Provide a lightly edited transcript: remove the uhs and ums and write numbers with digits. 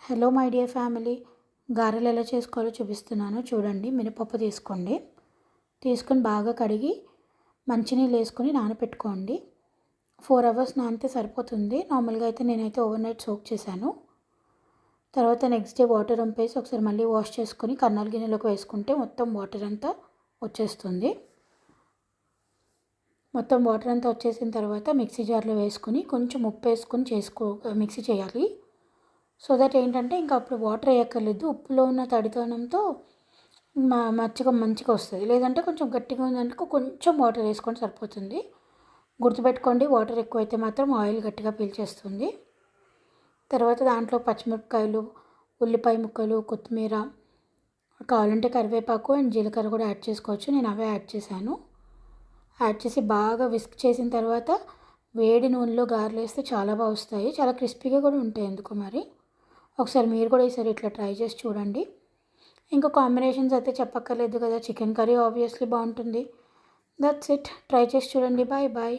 Hello my dear family, గారెలు ఎలా చేసుకోవాలో చూపిస్తున్నాను చూడండి. మినపప్పు తీసుకొని బాగా కడిగి మంచినీళ్ళు వేసుకొని నానబెట్టుకోండి. 4 అవర్స్ నానితే సరిపోతుంది. నార్మల్గా అయితే నేనైతే ఓవర్ నైట్ సోక్ చేశాను. తర్వాత నెక్స్ట్ డే వాటర్ వంపేసి ఒకసారి మళ్ళీ వాష్ చేసుకొని కన్నాల గిన్నెలోకి వేసుకుంటే మొత్తం వాటర్ అంతా వచ్చేస్తుంది. మొత్తం వాటర్ అంతా వచ్చేసిన తర్వాత మిక్సీ జార్లో వేసుకొని కొంచెం ఉప్పు వేసుకొని మిక్సీ చేయాలి. సో దట్ ఏంటంటే ఇంకా అప్పుడు వాటర్ వేయక్కర్లేదు. ఉప్పులో ఉన్న తడితనంతో మంచిగా వస్తుంది. లేదంటే కొంచెం గట్టిగా ఉందనుకో కొంచెం వాటర్ వేసుకొని సరిపోతుంది. గుర్తుపెట్టుకోండి, వాటర్ ఎక్కువైతే మాత్రం ఆయిల్ గట్టిగా పీల్చేస్తుంది. తర్వాత దాంట్లో పచ్చిమిరపకాయలు, ఉల్లిపాయ ముక్కలు, కొత్తిమీర, కావాలంటే కరివేపాకు అండ్ జీలకర్ర కూడా యాడ్ చేసుకోవచ్చు. నేను అవే యాడ్ చేశాను. యాడ్ చేసి బాగా విస్క్ చేసిన తర్వాత వేడి నూనెలో గారెలు వేస్తే చాలా బాగా వస్తాయి. చాలా క్రిస్పీగా కూడా ఉంటాయి. ఎందుకో మరి ఒకసారి మీరు కూడా ఈసారి ఇట్లా ట్రై చేసి చూడండి. ఇంకా కాంబినేషన్స్ అయితే చెప్పక్కర్లేదు కదా, చికెన్ కర్రీ ఆబ్వియస్లీ బాగుంటుంది. That's it. ట్రై చేసి చూడండి. Bye bye.